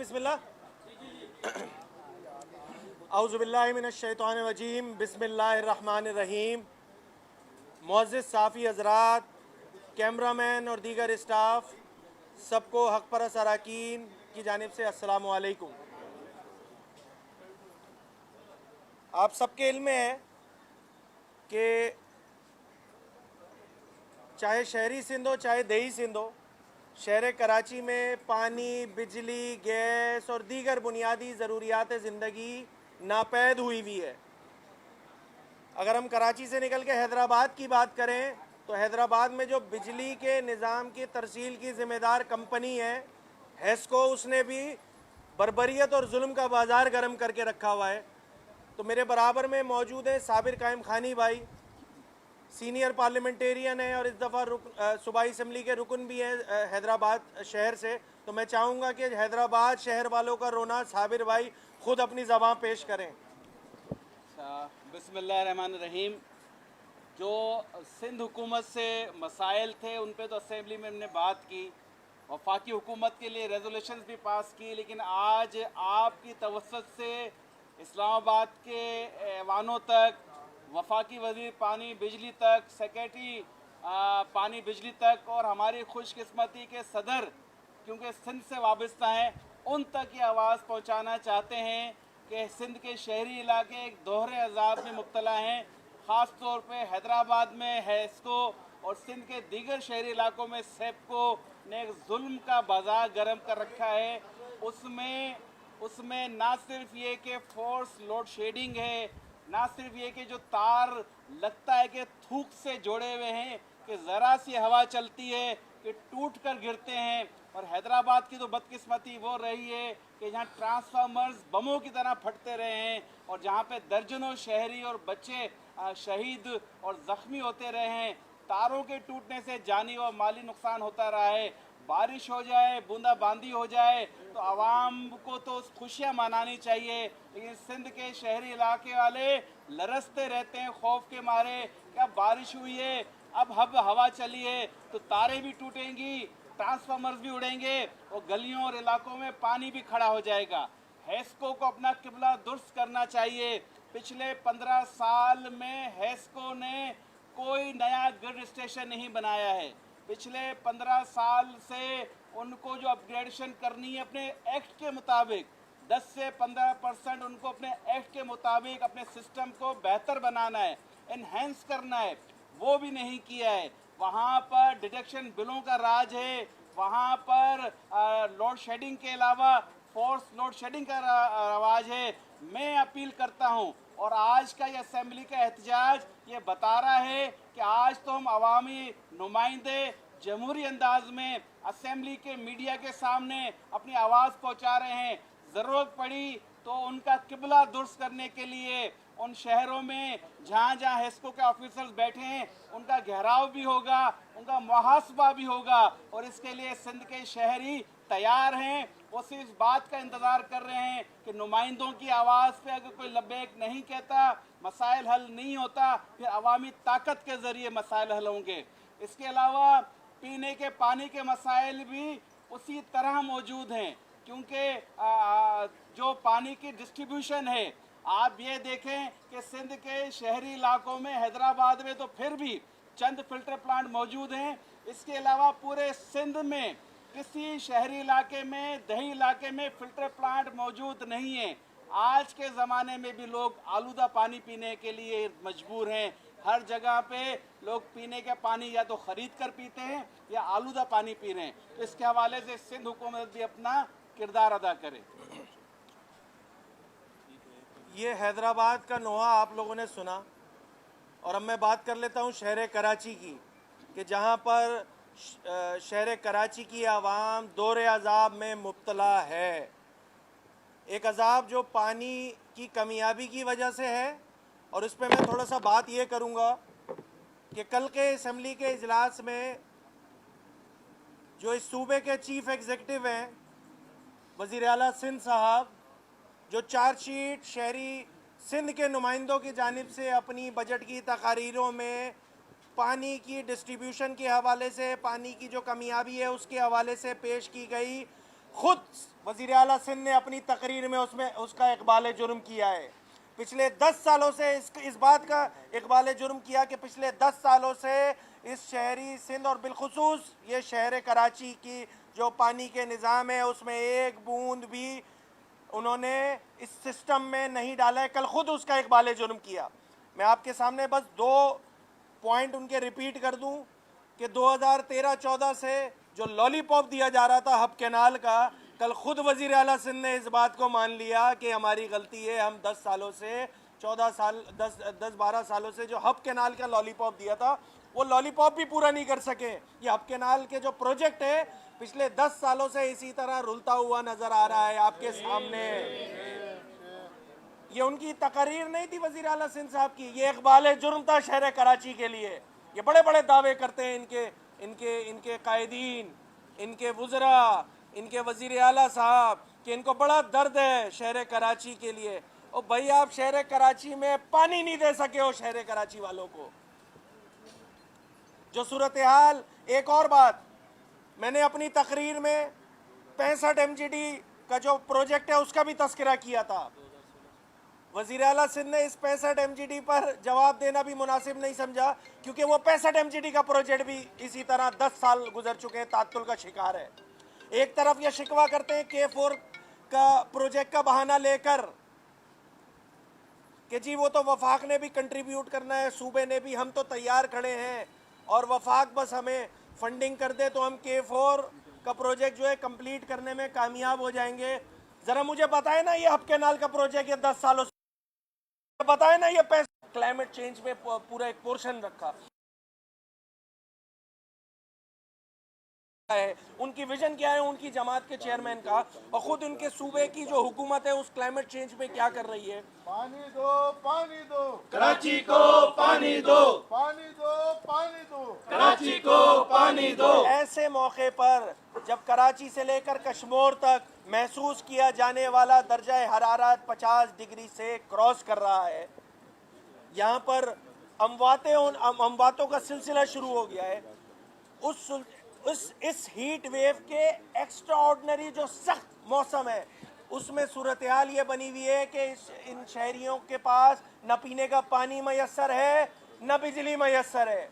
बिस्मिल्लाह। औज़ुबिल्लाहि मिनश्शैतानिर्रजीम, बिस्मिल्लाहिर्रहमानिर्रहीम। मुअज़्ज़िज़ साफ़ी हज़रात, कैमरामैन और दीगर स्टाफ, सबको हक़ परस्त अरकान की जानिब से अस्सलामु अलैकुम। आप सबके इल्म में है कि चाहे शहरी सिंध हो चाहे देही सिंध हो, शहर कराची में पानी, बिजली, गैस और दीगर बुनियादी ज़रूरियात ज़िंदगी नापैद हुई है। अगर हम कराची से निकल के हैदराबाद की बात करें तो हैदराबाद में जो बिजली के निज़ाम की तरसील की ज़िम्मेदार कंपनी है हेस्को, उसने भी बर्बरियत और जुल्म का बाज़ार गर्म करके रखा हुआ है। तो मेरे बराबर में मौजूद है साबिर कायम खानी भाई, सीनियर पार्लियामेंटेरियन है और इस दफ़ा सूबाई असम्बली के रुकन भी हैं हैदराबाद शहर से। तो मैं चाहूँगा कि हैदराबाद शहर वालों का रोना साबिर भाई ख़ुद अपनी ज़बान पेश करें। बिस्मिल्लाहिर्रहमानिर्रहीम। जो सिंध हुकूमत से मसाइल थे उन पे तो असेंबली में हमने बात की, वफाकी हुकूमत के लिए रेजोल्यूशंस भी पास की, लेकिन आज आपकी तवस्सुत से इस्लामाबाद के ऐवानों तक, वफाकी वज़ीर पानी बिजली तक, सेक्रेटरी पानी बिजली तक और हमारी खुशकिस्मती के सदर, क्योंकि सिंध से वाबस्ता हैं, उन तक ये आवाज़ पहुँचाना चाहते हैं कि सिंध के शहरी इलाके एक दोहरे अजाब में मुब्तला हैं। ख़ास तौर पे हैदराबाद में हेस्को और सिंध के दीगर शहरी इलाकों में सेप्को ने एक जुल्म का बाजार गर्म कर रखा है। उसमें ना सिर्फ ये कि फोर्स लोड शेडिंग है, ना सिर्फ ये कि जो तार लगता है कि थूक से जोड़े हुए हैं कि ज़रा सी हवा चलती है कि टूट कर गिरते हैं। और हैदराबाद की तो बदकिस्मती वो रही है कि जहाँ ट्रांसफार्मर्स बमों की तरह फटते रहे हैं और जहाँ पे दर्जनों शहरी और बच्चे शहीद और ज़ख्मी होते रहे हैं। तारों के टूटने से जानी और माली नुकसान होता रहा है। बारिश हो जाए, बूंदाबांदी हो जाए तो आवाम को तो खुशियाँ मनानी चाहिए, लेकिन सिंध के शहरी इलाके वाले लरसते रहते हैं खौफ के मारे। क्या बारिश हुई है, अब हवा चली है तो तारें भी टूटेंगी, ट्रांसफार्मर्स भी उड़ेंगे और गलियों और इलाकों में पानी भी खड़ा हो जाएगा। हेस्को को अपना किबला दुरुस्त करना चाहिए। पिछले 15 साल में हेस्को ने कोई नया ग्रिड स्टेशन नहीं बनाया है। पिछले 15 साल से उनको जो अपग्रेडेशन करनी है अपने एक्ट के मुताबिक 10 से 15% उनको अपने एक्ट के मुताबिक अपने सिस्टम को बेहतर बनाना है, इन्हेंस करना है, वो भी नहीं किया है। वहाँ पर डिडक्शन बिलों का राज है, वहाँ पर लोड शेडिंग के अलावा फोर्स लोड शेडिंग का रवाज है। मैं अपील करता हूँ और आज का ये असेंबली का एहतजाज ये बता रहा है कि आज तो हम अवामी नुमाइंदे जमहूरी अंदाज में असेंबली के मीडिया के सामने अपनी आवाज़ पहुँचा रहे हैं। ज़रूरत पड़ी तो उनका किबला दुरुस्त करने के लिए उन शहरों में जहाँ जहाँ हेस्को के ऑफिसर्स बैठे हैं उनका घेराव भी होगा, उनका मुहासबा भी होगा और इसके लिए सिंध के शहरी तैयार हैं। वो सिर्फ इस बात का इंतज़ार कर रहे हैं कि नुमाइंदों की आवाज़ पे अगर कोई लब्बैक नहीं कहता, मसाइल हल नहीं होता, फिर अवामी ताकत के ज़रिए मसाइल हल होंगे। इसके अलावा पीने के पानी के मसाइल भी उसी तरह मौजूद हैं, क्योंकि जो पानी की डिस्ट्रीब्यूशन है, आप ये देखें कि सिंध के शहरी इलाकों में हैदराबाद में तो फिर भी चंद फिल्टर प्लांट मौजूद हैं। इसके अलावा पूरे सिंध में किसी शहरी इलाके में, दही इलाके में फिल्टर प्लांट मौजूद नहीं है। आज के ज़माने में भी लोग आलूदा पानी पीने के लिए मजबूर हैं। हर जगह पे लोग पीने के पानी या तो ख़रीद कर पीते हैं या आलूदा पानी पी रहे हैं। तो इसके हवाले से सिंध हुकूमत भी अपना किरदार अदा करे। ये हैदराबाद का नोहा आप लोगों ने सुना और अब मैं बात कर लेता हूँ शहर कराची की, कि जहाँ पर शहर कराची की आवाम दौरे अजाब में मुब्तला है। एक अजाब जो पानी की कमियाबी की वजह से है और इस पर मैं थोड़ा सा बात ये करूँगा कि कल के असम्बली के इजलास में जो इस सूबे के चीफ एग्जीक्यूटिव हैं वज़ीर आला सिंध साहब, जो चार्जशीट शहरी सिंध के नुमाइंदों की जानिब से अपनी बजट की तकारीरों में पानी की डिस्ट्रीब्यूशन के हवाले से, पानी की जो कमियाबी है उसके हवाले से पेश की गई, खुद वजीर आला सिंध ने अपनी तकरीर में उसमें उसका इकबाल जुर्म किया है। पिछले 10 सालों से इस बात का इकबाल जुर्म किया कि पिछले 10 सालों से इस शहरी सिंध और बिलखुसूस ये शहर कराची की जो पानी के निज़ाम है उसमें एक बूंद भी उन्होंने इस सिस्टम में नहीं डाला है। कल खुद उसका इकबाल जुर्म किया। मैं आपके सामने बस 2 पॉइंट उनके रिपीट कर दूं कि 2013-14 से जो लॉलीपॉप दिया जा रहा था हब कैनाल का, कल खुद वजीर आला सिंध ने इस बात को मान लिया कि हमारी गलती है। हम 10 सालों से 12 सालों से जो हब कैनाल का लॉलीपॉप दिया था वो लॉलीपॉप भी पूरा नहीं कर सके। ये हब कैनाल के जो प्रोजेक्ट है पिछले 10 सालों से इसी तरह रुलता हुआ नजर आ रहा है आपके सामने। ये उनकी तकरीर नहीं थी वजीर आला सिंध साहब की, ये इकबाल जुर्म था शहर कराची के लिए। ये बड़े बड़े दावे करते हैं इनके कायदीन, इनके वुज़रा, इनके वजीर आला साहब कि इनको बड़ा दर्द है शहर कराची के लिए। और भाई आप शहर कराची में पानी नहीं दे सके हो शहर कराची वालों को। जो सूरत हाल, एक और बात मैंने अपनी तकरीर में 65 MGD का जो प्रोजेक्ट है उसका भी तस्करा किया था। वजीर आला सिंध ने इस 65 MGD पर जवाब देना भी मुनासिब नहीं समझा क्योंकि वो 65 MGD का प्रोजेक्ट भी इसी तरह 10 साल गुजर चुके हैं, तात्तुल का शिकार है। एक तरफ ये शिकवा करते हैं K4 का प्रोजेक्ट का बहाना लेकर कि जी वो तो वफाक ने भी कंट्रीब्यूट करना है, सूबे ने भी, हम तो तैयार खड़े हैं और वफाक बस हमें फंडिंग कर दे तो हम K4 का प्रोजेक्ट जो है कंप्लीट करने में कामयाब हो जाएंगे। जरा मुझे बताए ना ये हब कैनाल का प्रोजेक्ट ये 10 सालों से बताए ना ये पैसा क्लाइमेट चेंज में पूरा एक पोर्शन रखा है। उनकी विजन क्या है उनकी जमात के चेयरमैन का, और खुद उनके सूबे की जो हुकूमत है उस क्लाइमेट चेंज में क्या कर रही है। पानी दो, पानी दो, कराची को पानी दो, पानी दो, पानी दो, कराची को पानी दो। ऐसे मौके पर जब कराची से लेकर कश्मीर तक महसूस किया जाने वाला दर्जा हरारत 50 डिग्री से क्रॉस कर रहा है, यहाँ पर अमवातों का सिलसिला शुरू हो गया है। इस हीट वेव के एक्स्ट्रा ऑर्डिनरी जो सख्त मौसम है उसमें सूरत हाल ये बनी हुई है कि इन शहरियों के पास न पीने का पानी मैसर है न बिजली मैसर है।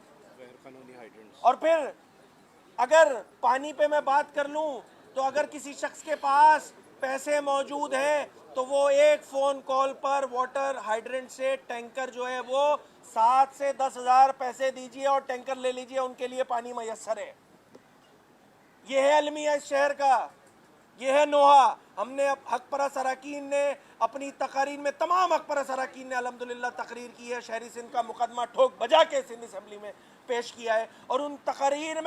और फिर अगर पानी पे मैं बात कर लूं तो अगर किसी शख्स के पास पैसे मौजूद हैं तो वो एक फ़ोन कॉल पर वाटर हाइड्रेंट से टैंकर जो है वो 7 से 10 हज़ार पैसे दीजिए और टैंकर ले लीजिए, उनके लिए पानी मैसर है। ये है अलमिया इस शहर का, ये है नोहा। हमने हकपरस अरकान ने अपनी तकरीर में, तमाम हकपरस अरकान ने अल्हम्दुलिल्लाह तकरीर की है, शहरी सिंध का मुकदमा ठोक बजा के सिंध असम्बली में पेश किया है। और उन तकरीर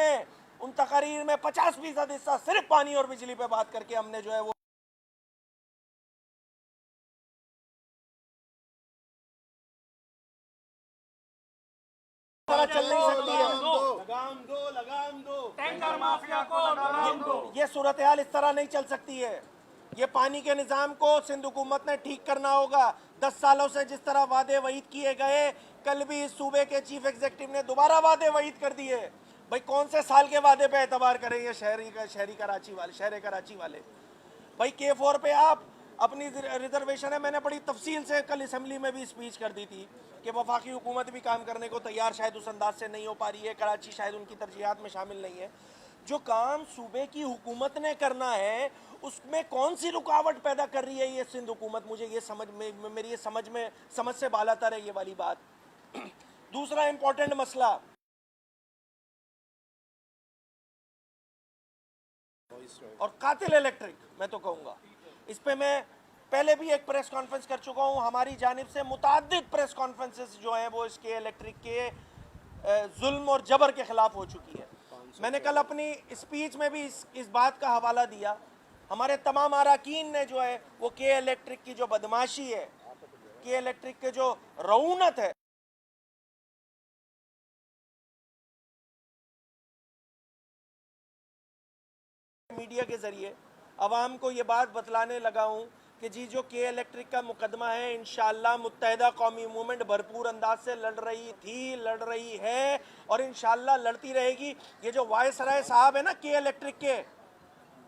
में 50% हिस्सा सिर्फ पानी और बिजली पे बात करके हमने जो है वो चल नहीं सकती है। लगाम दो, टैंकर माफिया को लगाम दो। ये सूरत हाल इस तरह नहीं चल सकती है। ये पानी के निज़ाम को सिंध हुकूमत ने ठीक करना होगा। 10 सालों से जिस तरह वादे वईद किए गए, कल भी इस सूबे के चीफ एग्जीक्यूटिव ने दोबारा वादे वईद कर दिए। भाई कौन से साल के वादे पे एतबार करें ये शहर कराची वाले। भाई K4 पे आप अपनी रिजर्वेशन है, मैंने बड़ी तफसील से कल असम्बली में भी स्पीच कर दी थी कि वफाकी हुकूमत भी काम करने को तैयार शायद उस अंदाज से नहीं हो पा रही है, कराची शायद उनकी तरजीहात में शामिल नहीं है। जो काम सूबे की हुकूमत ने करना है उसमें कौन सी रुकावट पैदा कर रही है ये सिंध हुकूमत, मुझे ये मेरी ये समझ से बालातर है ये वाली बात। दूसरा इंपॉर्टेंट मसला, और कातिल इलेक्ट्रिक मैं तो कहूँगा, इस पे मैं पहले भी एक प्रेस कॉन्फ्रेंस कर चुका हूँ। हमारी जानिब से मुताद्दिद प्रेस कॉन्फ्रेंसेस जो हैं वो इसके इलेक्ट्रिक के जुल्म और जबर के ख़िलाफ़ हो चुकी है। मैंने कल अपनी स्पीच में भी इस बात का हवाला दिया। हमारे तमाम अरकान ने जो है वो के इलेक्ट्रिक की जो बदमाशी है, के इलेक्ट्रिक के जो रऊनत है, मीडिया के ज़रिए अवाम को ये बात बतलाने लगा हूँ कि जी जो के इलेक्ट्रिक का मुकदमा है इंशाअल्लाह मुत्तहिदा कौमी मूवमेंट भरपूर अंदाज से लड़ रही है और इंशाअल्लाह लड़ती रहेगी। ये जो वायसराय साहब है ना के इलेक्ट्रिक के,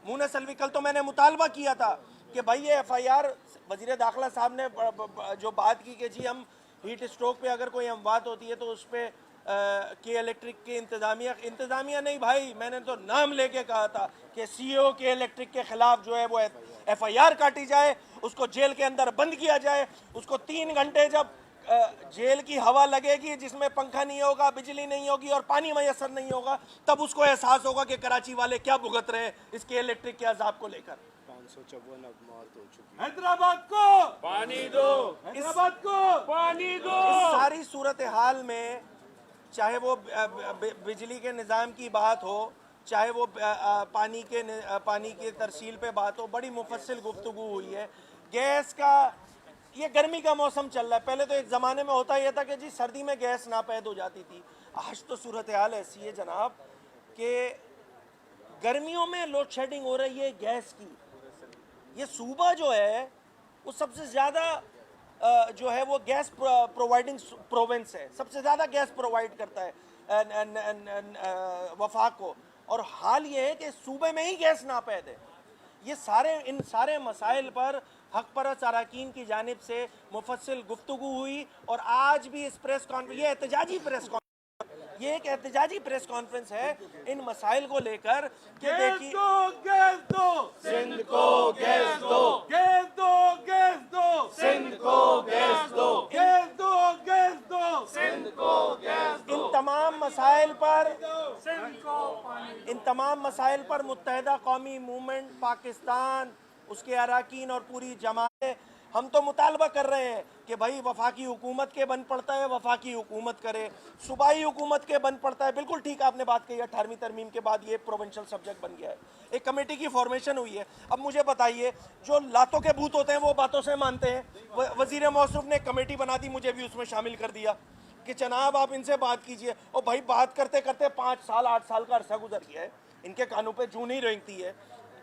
मुन्ना सलवी, कल तो मैंने मुतालबा किया था कि भाई ये FIR, वजीर दाखिला साहब ने जो बात की कि जी हम हीट स्ट्रोक पे अगर कोई अमवात होती है तो उस पर के इलेक्ट्रिक के इंतज़ामिया नहीं भाई, मैंने तो नाम लेके कहा था कि CEO के इलेक्ट्रिक के खिलाफ जो है वो FIR काटी जाए, उसको जेल के अंदर बंद किया जाए, उसको 3 घंटे जब जेल की हवा लगेगी जिसमें पंखा नहीं होगा, बिजली नहीं होगी और पानी मैसर नहीं होगा, तब उसको एहसास होगा कि कराची वाले क्या भुगत रहे हैं इसके इलेक्ट्रिक के अजाब को लेकर। 554 अब मौत हो चुकी। हैदराबाद को पानी दो, हैदराबाद को पानी दो। इस सारी सूरत हाल में चाहे वो बिजली के निज़ाम की बात हो, चाहे वो पानी की तरसील पे बात हो, बड़ी मुफस्सिल गुफ्तगू हुई है। गैस का, ये गर्मी का मौसम चल रहा है, पहले तो एक ज़माने में होता यह था कि जी सर्दी में गैस नापैद हो जाती थी। आज तो सूरत हाल ऐसी है जनाब कि गर्मियों में लोड शेडिंग हो रही है गैस की। ये सूबा जो है वो सबसे ज़्यादा जो है वो गैस प्रोवाइडिंग प्रोविंस है, सबसे ज़्यादा गैस प्रोवाइड करता है वफाक को, और हाल ये है कि सूबे में ही गैस नापैद है। ये इन सारे मसाइल पर हक परस्त अरकान की जानिब से मुफस्सिल गुफ्तगू हुई, और आज भी इस प्रेस कॉन्फ्रेंस, ये एक एहतजाजी प्रेस कॉन्फ्रेंस है इन मसाइल को लेकर कि देखिए गैस दो, सिंध को गैस दो, गैस दो, गैस दो, सिंध को गैस दो, गैस दो, गैस दो, सिंध को गैस दो। इन तमाम मसाइल पर मुत्तहिदा कौमी मूवमेंट पाकिस्तान, उसके अरकान और पूरी जमात, हम तो मुतालबा कर रहे हैं कि भाई वफाकी हुकूमत के बन पड़ता है वफाकी हुकूमत करे, सूबाई हुकूमत के बन पड़ता है। बिल्कुल ठीक आपने बात कही, 18वीं तरमीम के बाद ये प्रोविंशियल सब्जेक्ट बन गया है, एक कमेटी की फॉर्मेशन हुई है। अब मुझे बताइए, जो लातों के भूत होते हैं वो बातों से मानते हैं। वजीर मौसूफ ने कमेटी बना दी, मुझे भी उसमें शामिल कर दिया कि जनाब आप इनसे बात कीजिए। और भाई बात करते करते 5 साल 8 साल का अरसा गुजर गया है, इनके कानों पे जूं नहीं रेंगती है।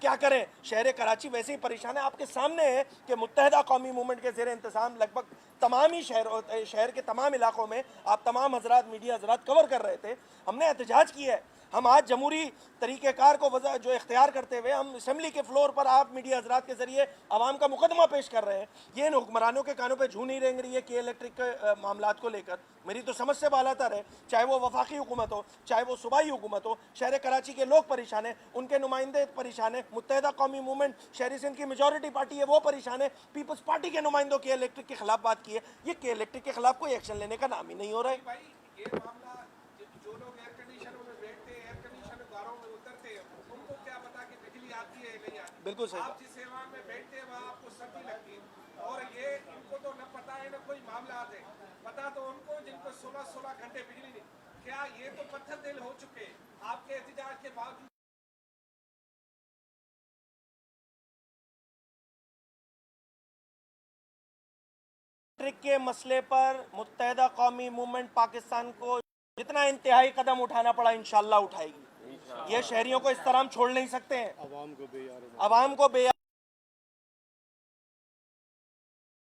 क्या करें, शहर कराची वैसे ही परेशान है। आपके सामने है कि मुत्तहिदा कौमी मूवमेंट के ज़ेर इंतज़ाम लगभग तमाम ही शहर के तमाम इलाकों में आप तमाम हजरात, मीडिया हजरात कवर कर रहे थे। हमने एहतजाज किया है। हम आज जमहूरी तरीक़ेकार को जो इख्तियार करते हुए हम असम्बली के फ्लोर पर आप मीडिया हजरात के ज़रिए आवाम का मुकदमा पेश कर रहे हैं। ये इन हुक्मरानों के कानों पे जूं नहीं रेंग रही है कि इलेक्ट्रिक के मामलात को लेकर मेरी तो समझ से बालातर है। चाहे वो वफाकी हुकूमत हो, चाहे वो सूबाई हुकूमत हो, शहर कराची के लोग परेशान हैं, उनके नुमाइंदे परेशान हैं। मुत्तहिदा कौमी मूवमेंट शहरी सिंध की मेजॉरिटी पार्टी है, वो परेशान है। पीपल्स पार्टी के नुमाइंदों के इलेक्ट्रिक के खिलाफ बात की है, ये के इलेक्ट्रिक के खिलाफ कोई एक्शन लेने का नाम ही नहीं हो रहा है। भाई ये मामला जो लोग एयर कंडीशन में बैठते हैं, एयर कंडीशन कारों में उतरते हैं, उनको क्या पता कि बिजली आती है नहीं आती। बिल्कुल सही आप जिस सेवा में बैठते हैं वहाँ आपको सर्दी लगती है, और ये इनको तो न पता है न कोई मामला आते, पता तो उनको जिनको 16-16 घंटे बिजली नहीं। क्या ये तो पत्थर दिल हो चुके हैं आपके एहतजाज के बावजूद। इलेक्ट्रिक के मसले पर मुत्तहिदा कौमी मूवमेंट पाकिस्तान को जितना इंतहाई कदम उठाना पड़ा इंशाल्लाह उठाएगी। ये शहरियों को इस तरह हम छोड़ नहीं सकते हैं। आवाम को बेयार,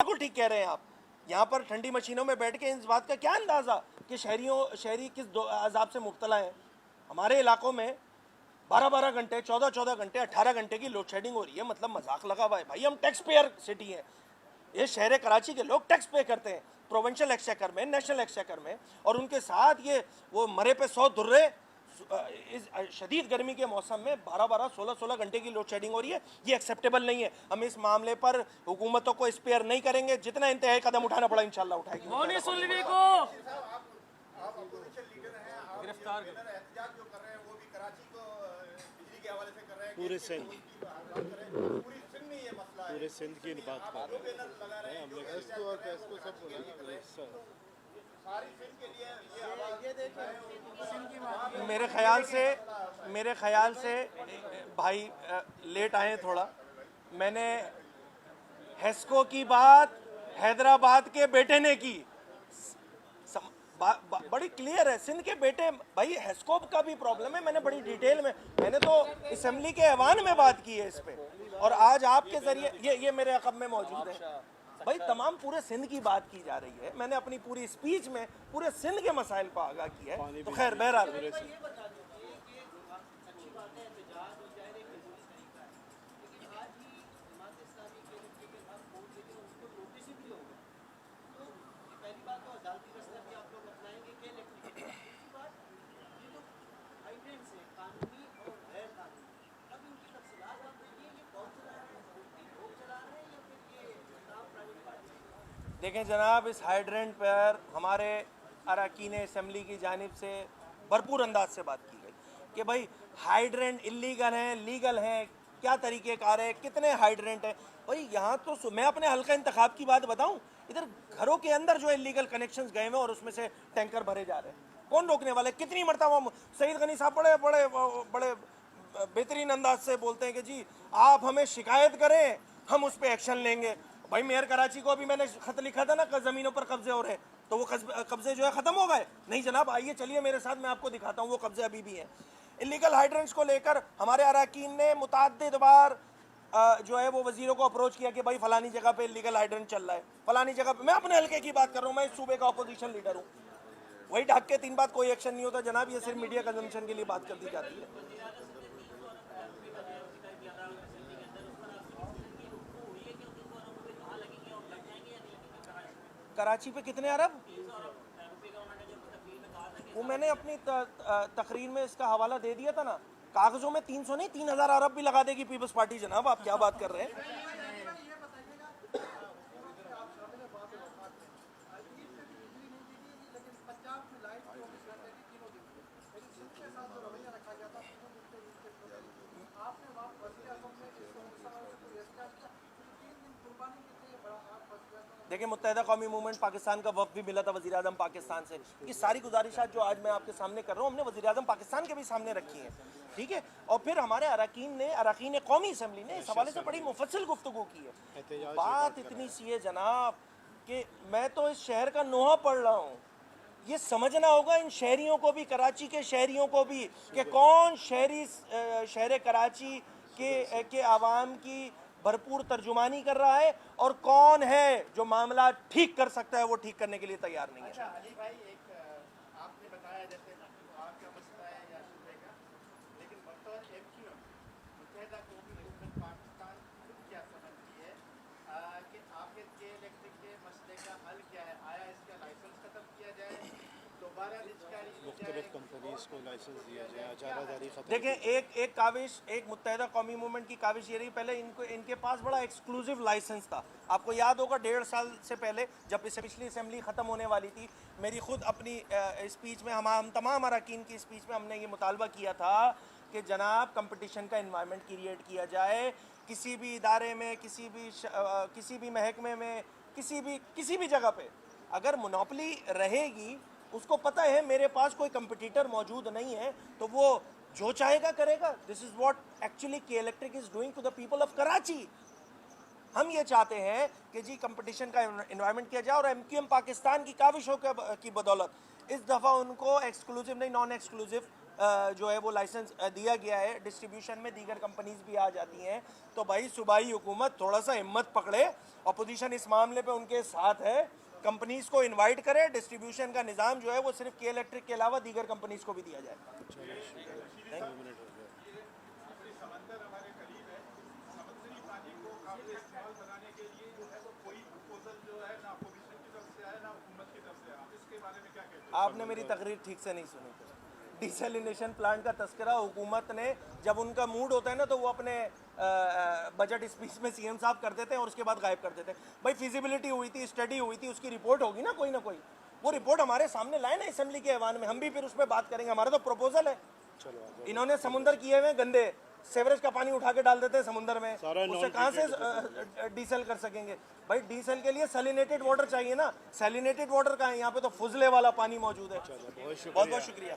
बिल्कुल ठीक कह रहे हैं आप। यहाँ पर ठंडी मशीनों में बैठ के इस बात का क्या अंदाज़ा कि शहरी किस अजाब से मुब्तला हैं। हमारे इलाकों में 12-12 घंटे, 14-14 घंटे, 18 घंटे की लोड शेडिंग हो रही है। मतलब मजाक लगा हुआ है भाई, हम टैक्स पेयर सिटी है। ये शहर कराची के लोग टैक्स पे करते हैं प्रोविंशियल एक्सचेकर में, नेशनल एक्सचेकर में, और उनके साथ ये वो मरे पे 100 दुर्रे। इस शदीद गर्मी के मौसम में 12-12, 16-16 घंटे की लोड शेडिंग हो रही है, ये एक्सेप्टेबल नहीं है। हम इस मामले पर हुकूमतों को स्पेयर नहीं करेंगे, जितना इंतहाई कदम उठाना पड़ा इंशाल्लाह उठाएंगे। पूरे सिंध की बात कर रहे हैं हम लोग। मेरे ख्याल से भाई लेट आए थोड़ा। मैंने हेस्को की बात हैदराबाद के बेटे ने की, बड़ी क्लियर है। सिंध के बेटे, भाई हेस्को का भी प्रॉब्लम है, मैंने बड़ी डिटेल में, मैंने तो असम्बली के ऐवान में बात की है इस पे, और आज आपके जरिए ये मेरे अक़ब में मौजूद है। भाई तमाम पूरे सिंध की बात की जा रही है। मैंने अपनी पूरी स्पीच में पूरे सिंध के मसाइल पर आगाह किया है। तो खैर बहरहाल देखें जनाब, इस हाइड्रेंट पर हमारे अरकान असम्बली की जानिब से भरपूर अंदाज से बात की गई कि भाई हाइड्रेंट इलीगल हैं, लीगल हैं, क्या तरीक़ेकार है, कितने हाइड्रेंट हैं। भाई यहाँ तो मैं अपने हल्का इंतखाब की बात बताऊँ, इधर घरों के अंदर जो इलीगल कनेक्शंस गए हुए और उसमें से टैंकर भरे जा रहे हैं, कौन रोकने वाले? कितनी मरतबा सईद गनी साहब बड़े बड़े बड़े बेहतरीन अंदाज से बोलते हैं कि जी आप हमें शिकायत करें, हम उस पर एक्शन लेंगे। भाई मेयर कराची को अभी मैंने खत लिखा था ना, ज़मीनों पर कब्जे हो रहे हैं, तो वो कब्जे जो है ख़त्म हो गए? नहीं जनाब, आइए चलिए मेरे साथ, मैं आपको दिखाता हूँ वो कब्जे अभी भी हैं। इलीगल हाइड्रेंट्स को लेकर हमारे अरकान ने मुतअद्दिद बार जो है वो वजीरों को अप्रोच किया कि भाई फलानी जगह पे इलीगल हाइड्रेंट चल रहा है, फलानी जगह पे। मैं अपने हल्के की बात कर रहा हूँ, मैं इस सूबे का अपोजिशन लीडर हूँ। वही ढाक के 3 बात कोई एक्शन नहीं होता जनाब, ये सिर्फ मीडिया कंजम्पशन के लिए बात कर दी जाती है। कराची पे कितने अरब? वो मैंने अपनी तकरीर में इसका हवाला दे दिया था ना, कागजों में 300 नहीं 3000 अरब भी लगा देगी पीपल्स पार्टी। जनाब आप क्या बात कर रहे हैं? देखिए, मुत्तहिदा कौमी मूवमेंट पाकिस्तान का वक्त भी मिला था वज़ीर आज़म पाकिस्तान से। ये सारी गुजारिशात जो आज मैं आपके सामने कर रहा हूँ, हमने वज़ीर आज़म पाकिस्तान के भी सामने रखी हैं, ठीक है। और फिर हमारे अरकान कौमी असम्बली ने इस हवाले से बड़ी मुफस्सिल गुफ्तगू की है। बात इतनी सी है जनाब कि मैं तो इस शहर का नोहा पढ़ रहा हूँ। ये समझना होगा इन शहरियों को भी, कराची के शहरियों को भी, कि कौन शहर कराची के आवाम की भरपूर तर्जुमानी कर रहा है और कौन है जो मामला ठीक कर सकता है, वो ठीक करने के लिए तैयार नहीं है। अच्छा अली भाई, एक आपने बताया जैसे आपका मसला है या सूबे का, लेकिन बतौर MQM मुत्तहिदा कौमी मूवमेंट पाकिस्तान खुद क्या समझती है कि आखिर के इलेक्ट्रिक के मसले का हल क्या है? आया इसका लाइसेंस खत्म किया जाए, दोबारा रिजकारी मुख्तलिफ कंपनीज को लाइसेंस दिया जाए, अजारादारी खत्म। देखें, एक काविश, एक मुत्तहिदा कौमी मूवमेंट की काविश ये रही, पहले इनके पास बड़ा एक्सक्लूसिव लाइसेंस था। आपको याद होगा 1.5 साल से पहले जब इससे पिछली असम्बली ख़त्म होने वाली थी, मेरी खुद अपनी स्पीच में, हम तमाम अरकान की स्पीच में हमने ये मुतालबा किया था कि जनाब कंपटीशन का इन्वायरमेंट क्रिएट किया जाए। किसी भी इदारे में, किसी भी महकमे में, किसी भी जगह पे अगर मोनोपोली रहेगी, उसको पता है मेरे पास कोई कंपटीटर मौजूद नहीं है, तो वो जो चाहेगा करेगा। This is what actually K Electric is doing to the people of Karachi. हम ये चाहते हैं कि जी कंपटीशन का इन्वायरमेंट किया जाए, और MQM पाकिस्तान की काविशों की बदौलत इस दफ़ा उनको एक्सक्लूसिव नहीं, नॉन एक्सक्लूसिव जो है वो लाइसेंस दिया गया है। डिस्ट्रीब्यूशन में दीगर कंपनीज भी आ जाती हैं। तो भाई सूबाई हुकूमत थोड़ा सा हिम्मत पकड़े, अपोजिशन इस मामले पे उनके साथ है, कंपनीज को इनवाइट करे, डिस्ट्रीब्यूशन का निज़ाम जो है वो सिर्फ के इलेक्ट्रिक के अलावा दीगर कंपनीज को भी दिया जाए। समंदर हमारे करीब है, समुद्री पानी को काबिल इस्तेमाल बनाने के लिए जो है वो कोई प्रपोजल जो है ना अपोजिशन की तरफ से आया ना हुकूमत की तरफ से आया। इसके बारे में क्या कहते हैं? आपने मेरी तकरीर ठीक से नहीं सुनी। डिसैलिनेशन प्लांट का तस्करा हुकूमत ने, जब उनका मूड होता है ना, तो वो अपने बजट स्पीच में CM साहब कर देते हैं और उसके बाद गायब कर देते हैं। भाई फिजिबिलिटी हुई थी, स्टडी हुई थी, उसकी रिपोर्ट होगी ना कोई ना कोई, वो रिपोर्ट हमारे सामने लाए ना असम्बली के ऐवान में, हम भी फिर उस पर बात करेंगे। हमारा तो प्रपोजल है। इन्होंने समुंदर किए हुए गंदे, सेवरेज का पानी उठा के डाल देते हैं समुंदर में, उससे कहाँ से डीजल कर सकेंगे? भाई डीजल के लिए सैलिनेटेड वाटर चाहिए ना, सैलिनेटेड वाटर का है यहाँ पे, तो फुजले वाला पानी मौजूद है। बहुत बहुत शुक्रिया।